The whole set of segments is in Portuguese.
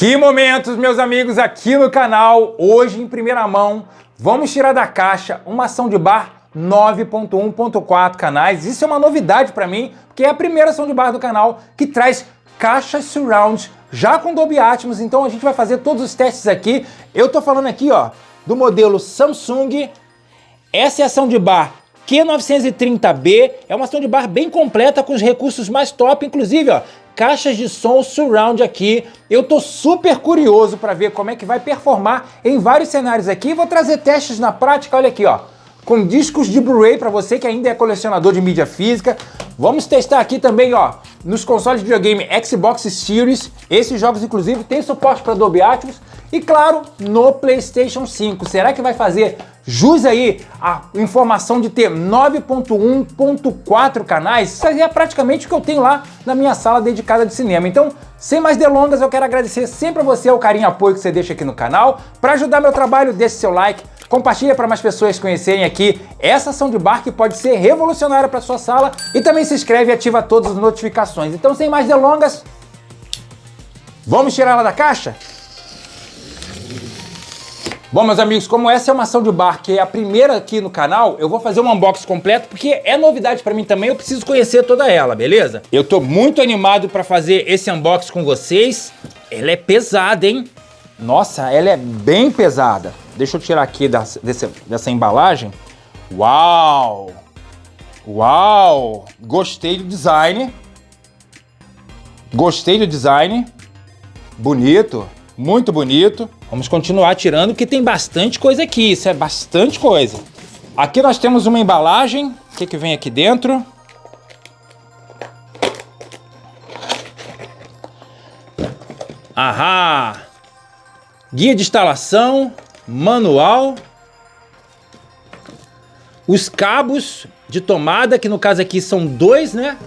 Que momentos, meus amigos, aqui no canal. Hoje, em primeira mão, vamos tirar da caixa uma soundbar 9.1.4 canais. Isso é uma novidade para mim, porque é a primeira soundbar do canal que traz caixas surround já com Dolby Atmos. Então a gente vai fazer todos os testes aqui. Eu tô falando aqui, ó, do modelo Samsung. Essa é a soundbar Q930B. É uma soundbar bem completa com os recursos mais top, inclusive, ó, caixas de som surround aqui. Eu tô super curioso para ver como é que vai performar em vários cenários aqui. Vou trazer testes na prática, olha aqui, ó, com discos de Blu-ray para você que ainda é colecionador de mídia física. Vamos testar aqui também, ó, nos consoles de videogame Xbox Series. Esses jogos, inclusive, têm suporte para Dolby Atmos. E, claro, no PlayStation 5. Será que vai fazer jus aí a informação de ter 9.1.4 canais? Isso aí é praticamente o que eu tenho lá na minha sala dedicada de cinema. Então, sem mais delongas, eu quero agradecer sempre a você o carinho e apoio que você deixa aqui no canal. Para ajudar meu trabalho, deixe seu like, compartilha para mais pessoas conhecerem aqui essa soundbar que pode ser revolucionária para sua sala, e também se inscreve e ativa todas as notificações. Então, sem mais delongas, vamos tirar ela da caixa? Bom, meus amigos, como essa é uma soundbar que é a primeira aqui no canal, eu vou fazer um unboxing completo, porque é novidade pra mim também, eu preciso conhecer toda ela, beleza? Eu tô muito animado pra fazer esse unboxing com vocês. Ela é pesada, hein? Nossa, ela é bem pesada. Deixa eu tirar aqui dessa embalagem. Uau! Uau! Gostei do design. Gostei do design. Bonito. Muito bonito. Vamos continuar tirando, porque tem bastante coisa aqui. Isso é bastante coisa. Aqui nós temos uma embalagem. O que vem aqui dentro? Ahá! Guia de instalação, manual. Os cabos de tomada, que no caso aqui são dois, né?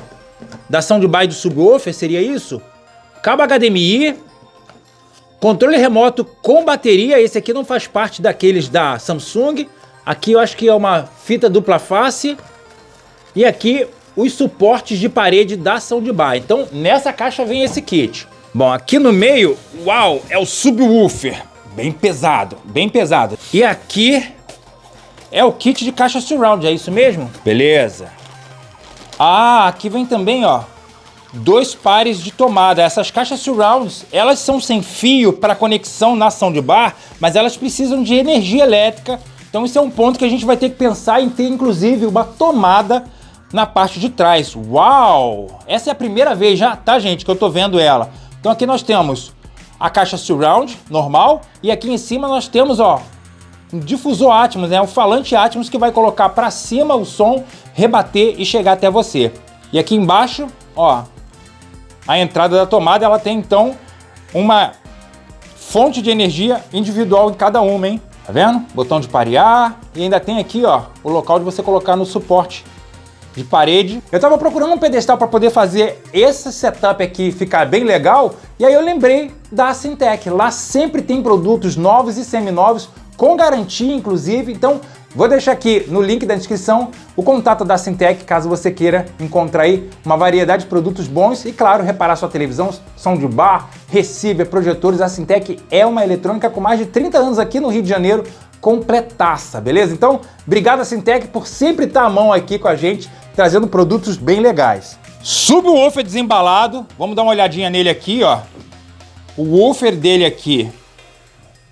Da soundbar e do subwoofer, seria isso? Cabo HDMI. Controle remoto com bateria, esse aqui não faz parte daqueles da Samsung. Aqui eu acho que é uma fita dupla face. E aqui os suportes de parede da soundbar. Então nessa caixa vem esse kit. Bom, aqui no meio, uau, é o subwoofer. Bem pesado, bem pesado. E aqui é o kit de caixa surround, é isso mesmo? Beleza. Ah, aqui vem também, ó, dois pares de tomada. Essas caixas surrounds, elas são sem fio para conexão na soundbar, mas elas precisam de energia elétrica. Então isso é um ponto que a gente vai ter que pensar em ter, inclusive, uma tomada na parte de trás. Uau! Essa é a primeira vez já, tá, gente, que eu tô vendo ela. Então aqui nós temos a caixa surround normal, e aqui em cima nós temos, ó, um difusor Atmos, né? Um falante Atmos que vai colocar para cima o som, rebater e chegar até você. E aqui embaixo, ó, a entrada da tomada, ela tem então uma fonte de energia individual em cada uma, hein? Tá vendo? Botão de parear, e ainda tem aqui, ó, o local de você colocar no suporte de parede. Eu tava procurando um pedestal para poder fazer esse setup aqui ficar bem legal, e aí eu lembrei da Syntec. Lá sempre tem produtos novos e seminovos, com garantia inclusive. Então vou deixar aqui no link da descrição o contato da Syntec, caso você queira encontrar aí uma variedade de produtos bons e, claro, reparar sua televisão, soundbar, receiver, projetores. A Syntec é uma eletrônica com mais de 30 anos aqui no Rio de Janeiro, completaça, beleza? Então, obrigado a Syntec por sempre estar à mão aqui com a gente, trazendo produtos bem legais. Subwoofer desembalado, vamos dar uma olhadinha nele aqui, ó. O woofer dele aqui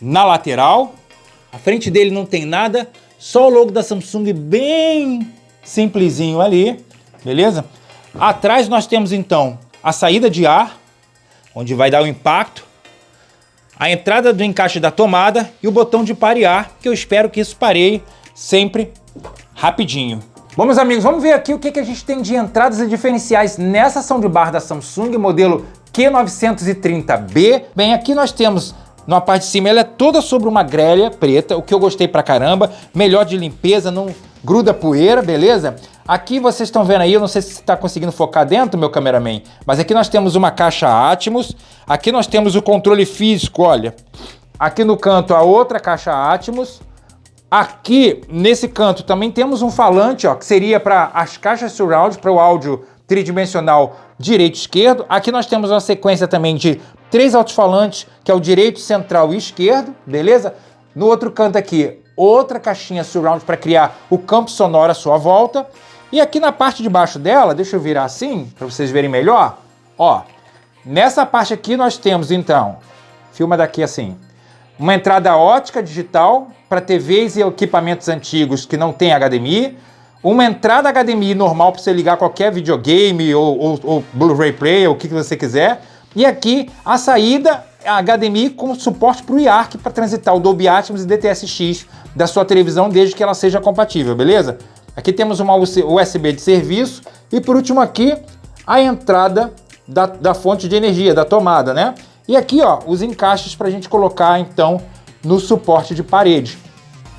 na lateral, a frente dele não tem nada, só o logo da Samsung bem simplesinho ali, beleza? Atrás nós temos então a saída de ar, onde vai dar o impacto, a entrada do encaixe da tomada e o botão de parear, que eu espero que isso pareie sempre rapidinho. Bom, meus amigos, vamos ver aqui o que a gente tem de entradas e diferenciais nessa soundbar da Samsung, modelo Q930B. Bem, aqui nós temos, na parte de cima, ela é toda sobre uma grelha preta, o que eu gostei pra caramba, melhor de limpeza, não gruda poeira, beleza? Aqui vocês estão vendo aí, eu não sei se você está conseguindo focar dentro, meu cameraman, mas aqui nós temos uma caixa Atmos, aqui nós temos o controle físico, olha, aqui no canto a outra caixa Atmos, aqui nesse canto também temos um falante, ó, que seria para as caixas surround, para o áudio tridimensional direito e esquerdo. Aqui nós temos uma sequência também de 3 alto-falantes, que é o direito, central e esquerdo, beleza? No outro canto aqui, outra caixinha surround para criar o campo sonoro à sua volta. E aqui na parte de baixo dela, deixa eu virar assim, para vocês verem melhor, ó. Nessa parte aqui nós temos, então, filma daqui assim, uma entrada ótica digital para TVs e equipamentos antigos que não tem HDMI, uma entrada HDMI normal para você ligar qualquer videogame ou Blu-ray player, o que você quiser, e aqui a saída HDMI com suporte para o IARC para transitar o Dolby Atmos e DTS:X da sua televisão desde que ela seja compatível, beleza? Aqui temos uma USB de serviço e por último aqui a entrada da fonte de energia, da tomada, né? E aqui, ó, os encaixes para a gente colocar, então, no suporte de parede,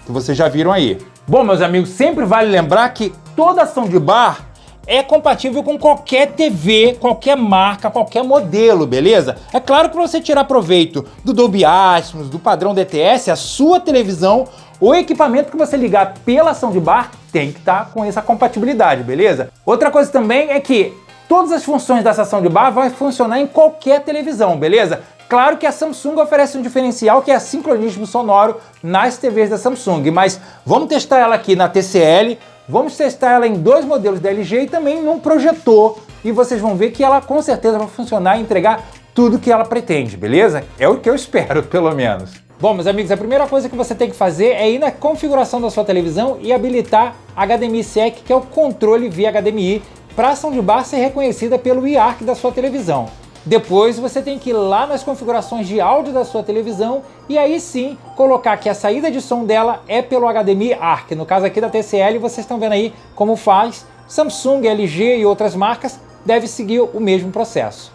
que vocês já viram aí. Bom, meus amigos, sempre vale lembrar que toda soundbar é compatível com qualquer TV, qualquer marca, qualquer modelo, beleza? É claro que para você tirar proveito do Dolby Atmos, do padrão DTS, a sua televisão, o equipamento que você ligar pela soundbar tem que estar com essa compatibilidade, beleza? Outra coisa também é que todas as funções dessa soundbar vão funcionar em qualquer televisão, beleza? Claro que a Samsung oferece um diferencial que é sincronismo sonoro nas TVs da Samsung, mas vamos testar ela aqui na TCL, vamos testar ela em 2 modelos da LG e também num projetor, e vocês vão ver que ela com certeza vai funcionar e entregar tudo que ela pretende, beleza? É o que eu espero, pelo menos. Bom, meus amigos, a primeira coisa que você tem que fazer é ir na configuração da sua televisão e habilitar HDMI SEC, que é o controle via HDMI, para a soundbar ser reconhecida pelo IARC da sua televisão. Depois você tem que ir lá nas configurações de áudio da sua televisão e aí sim colocar que a saída de som dela é pelo HDMI ARC. No caso aqui da TCL, vocês estão vendo aí como faz. Samsung, LG e outras marcas devem seguir o mesmo processo.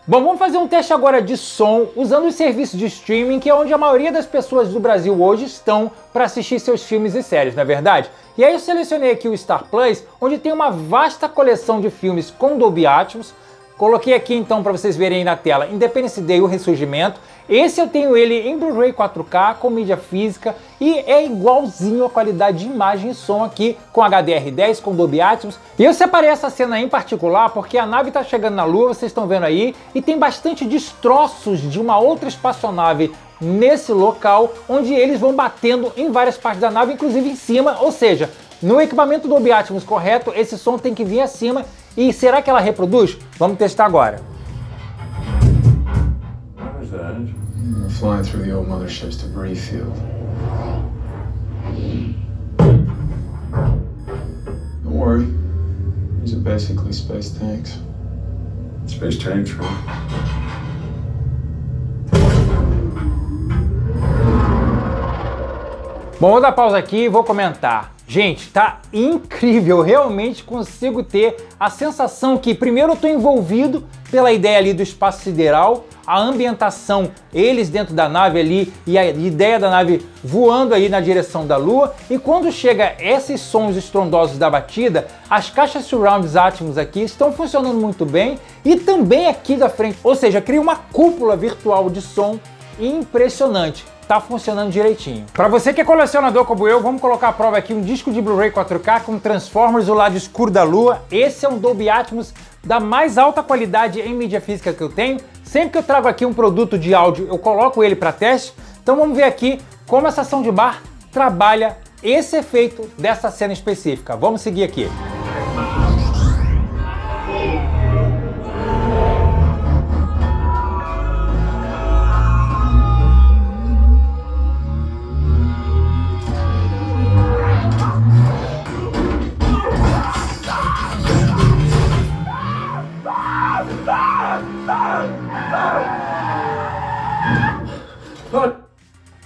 Bom, vamos fazer um teste agora de som usando os serviços de streaming, que é onde a maioria das pessoas do Brasil hoje estão para assistir seus filmes e séries, não é verdade? E aí eu selecionei aqui o Star Plus, onde tem uma vasta coleção de filmes com Dolby Atmos. Coloquei aqui então para vocês verem aí na tela Independence Day, o Ressurgimento. Esse eu tenho ele em Blu-ray 4K com mídia física e é igualzinho a qualidade de imagem e som aqui com HDR10, com Dolby Atmos. E eu separei essa cena em particular porque a nave está chegando na Lua, vocês estão vendo aí, e tem bastante destroços de uma outra espaçonave nesse local, onde eles vão batendo em várias partes da nave, inclusive em cima, ou seja, no equipamento Dolby Atmos correto, esse som tem que vir acima. E será que ela reproduz? Vamos testar agora. We're flying through the old mothership's debris field. Don't worry. These are basically space tanks. Space tanks, right? Bom, vou dar pausa aqui e vou comentar. Gente, tá incrível, realmente consigo ter a sensação que primeiro eu tô envolvido pela ideia ali do espaço sideral, a ambientação, eles dentro da nave ali e a ideia da nave voando aí na direção da Lua, e quando chega esses sons estrondosos da batida, as caixas Surround Atmos aqui estão funcionando muito bem e também aqui da frente, ou seja, cria uma cúpula virtual de som impressionante. Tá funcionando direitinho. Para você que é colecionador como eu, vamos colocar à prova aqui um disco de Blu-ray 4K com Transformers, o lado escuro da Lua. Esse é um Dolby Atmos da mais alta qualidade em mídia física que eu tenho. Sempre que eu trago aqui um produto de áudio, eu coloco ele para teste. Então vamos ver aqui como essa soundbar trabalha esse efeito dessa cena específica. Vamos seguir aqui.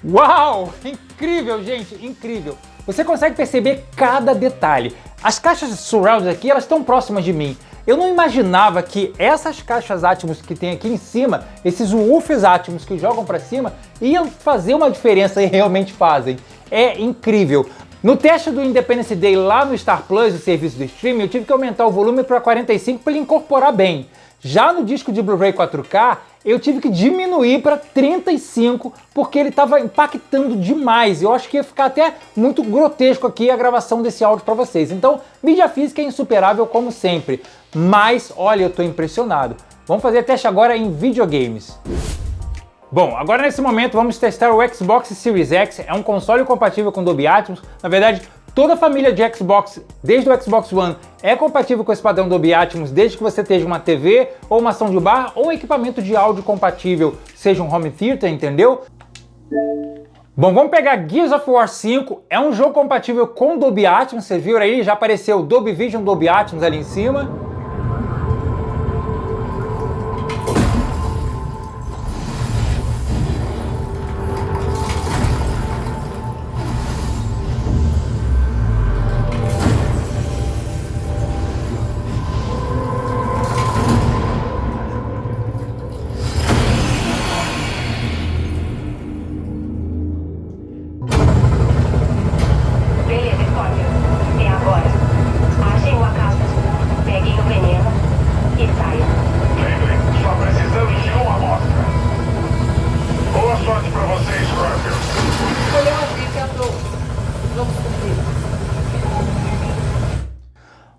Uau! Incrível, gente, incrível! Você consegue perceber cada detalhe. As caixas Surround aqui, elas estão próximas de mim. Eu não imaginava que essas caixas Atmos que tem aqui em cima, esses woofers Atmos que jogam para cima, iam fazer uma diferença e realmente fazem. É incrível. No teste do Independence Day lá no Star Plus, o serviço do streaming, eu tive que aumentar o volume para 45 para ele incorporar bem. Já no disco de Blu-ray 4K, eu tive que diminuir para 35 porque ele estava impactando demais. Eu acho que ia ficar até muito grotesco aqui a gravação desse áudio para vocês. Então, mídia física é insuperável como sempre. Mas, olha, eu estou impressionado. Vamos fazer teste agora em videogames. Bom, agora nesse momento vamos testar o Xbox Series X, é um console compatível com Dolby Atmos. Na verdade, toda a família de Xbox, desde o Xbox One, é compatível com esse padrão Dolby Atmos, desde que você esteja uma TV, ou uma soundbar, ou um equipamento de áudio compatível, seja um home theater, entendeu? Bom, vamos pegar Gears of War 5, é um jogo compatível com Dolby Atmos, vocês viram aí? Já apareceu Dolby Vision, Dolby Atmos ali em cima.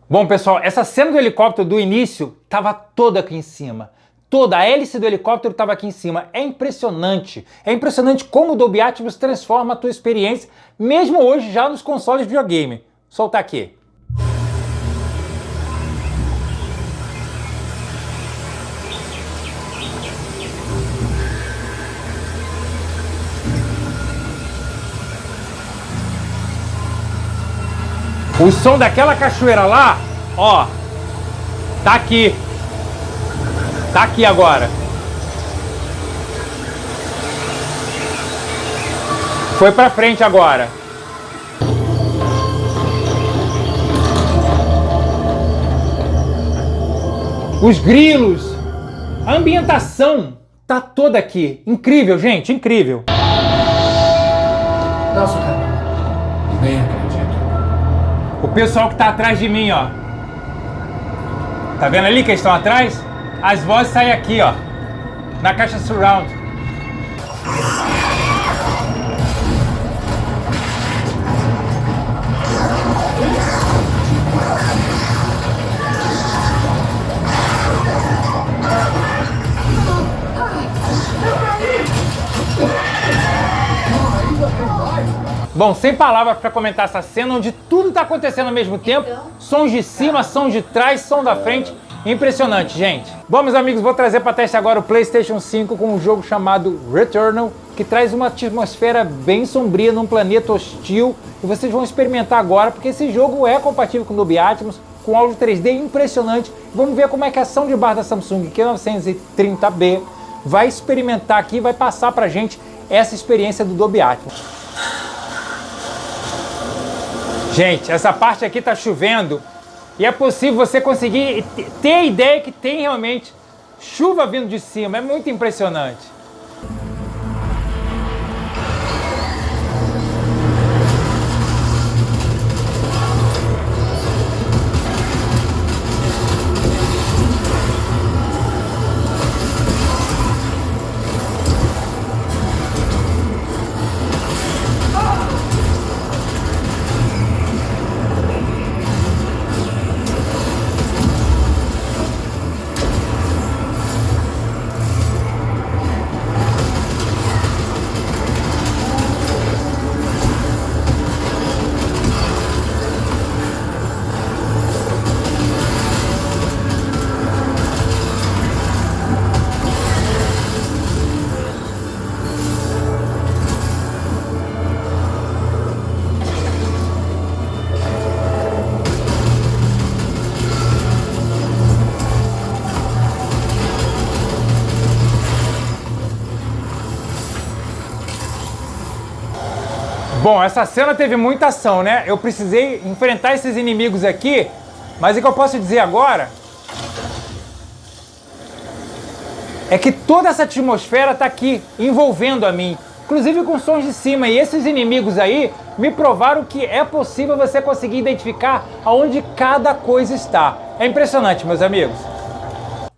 Bom, pessoal, essa cena do helicóptero do início estava toda aqui em cima. Toda a hélice do helicóptero estava aqui em cima. É impressionante. É impressionante como o Dolby Atmos transforma a tua experiência, mesmo hoje já nos consoles de videogame. Vou soltar aqui. O som daquela cachoeira lá, ó, tá aqui. Tá aqui agora. Foi pra frente agora. Os grilos, a ambientação tá toda aqui. Incrível, gente, incrível. Nossa, cara. Nem acredito. O pessoal que tá atrás de mim, ó. Tá vendo ali que eles estão atrás? As vozes saem aqui, ó. Na caixa surround. Bom, sem palavras para comentar essa cena onde tudo está acontecendo ao mesmo tempo. Sons de cima, sons de trás, som da frente. Impressionante, gente. Bom, meus amigos, vou trazer para teste agora o PlayStation 5 com um jogo chamado Returnal, que traz uma atmosfera bem sombria num planeta hostil. E vocês vão experimentar agora, porque esse jogo é compatível com Dolby Atmos, com áudio 3D impressionante. Vamos ver como é que a soundbar da Samsung Q930B vai experimentar aqui, vai passar pra gente essa experiência do Dolby Atmos. Gente, essa parte aqui tá chovendo e é possível você conseguir ter a ideia que tem realmente chuva vindo de cima. É muito impressionante. Bom, essa cena teve muita ação, né? Eu precisei enfrentar esses inimigos aqui, mas o que eu posso dizer agora é que toda essa atmosfera tá aqui, envolvendo a mim, inclusive com sons de cima, e esses inimigos aí me provaram que é possível você conseguir identificar aonde cada coisa está. É impressionante, meus amigos.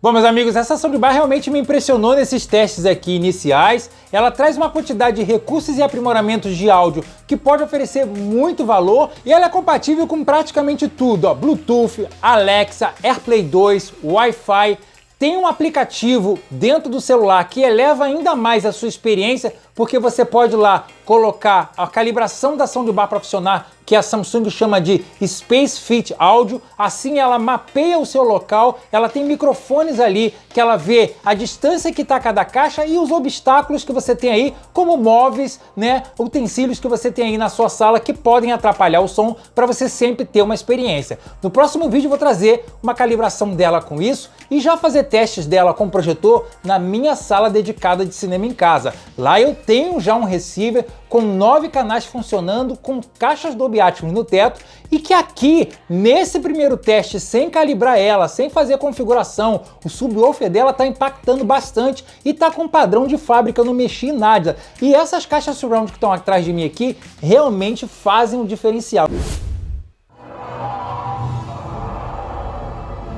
Bom, meus amigos, essa soundbar realmente me impressionou nesses testes aqui iniciais. Ela traz uma quantidade de recursos e aprimoramentos de áudio que pode oferecer muito valor e ela é compatível com praticamente tudo, ó, Bluetooth, Alexa, AirPlay 2, Wi-Fi, tem um aplicativo dentro do celular que eleva ainda mais a sua experiência, porque você pode lá colocar a calibração da soundbar para funcionar, que a Samsung chama de Space Fit Audio. Assim ela mapeia o seu local, ela tem microfones ali que ela vê a distância que está cada caixa e os obstáculos que você tem aí, como móveis, né, utensílios que você tem aí na sua sala que podem atrapalhar o som, para você sempre ter uma experiência. No próximo vídeo eu vou trazer uma calibração dela com isso e já fazer testes dela com projetor na minha sala dedicada de cinema em casa. Lá eu tenho já um receiver com 9 canais funcionando, com caixas Dolby Atmos no teto, e que aqui, nesse primeiro teste, sem calibrar ela, sem fazer configuração, o subwoofer dela está impactando bastante e está com padrão de fábrica, eu não mexi em nada. E essas caixas surround que estão atrás de mim aqui realmente fazem um diferencial.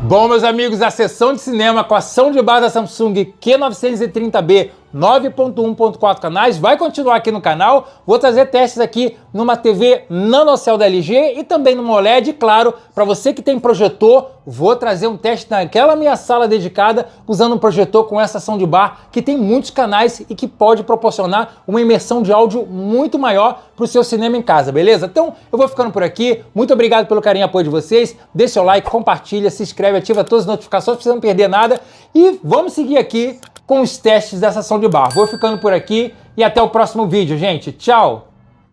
Bom, meus amigos, a sessão de cinema com a soundbar da Samsung Q930B 9.1.4 canais vai continuar aqui no canal. Vou trazer testes aqui numa TV NanoCell da LG e também numa OLED, claro, para você que tem projetor, vou trazer um teste naquela minha sala dedicada usando um projetor com essa soundbar que tem muitos canais e que pode proporcionar uma imersão de áudio muito maior para o seu cinema em casa, beleza? Então eu vou ficando por aqui, muito obrigado pelo carinho e apoio de vocês, deixa seu like, compartilha, se inscreve, ativa todas as notificações para você não perder nada e vamos seguir aqui com os testes dessa soundbar. Vou ficando por aqui e até o próximo vídeo, gente. Tchau!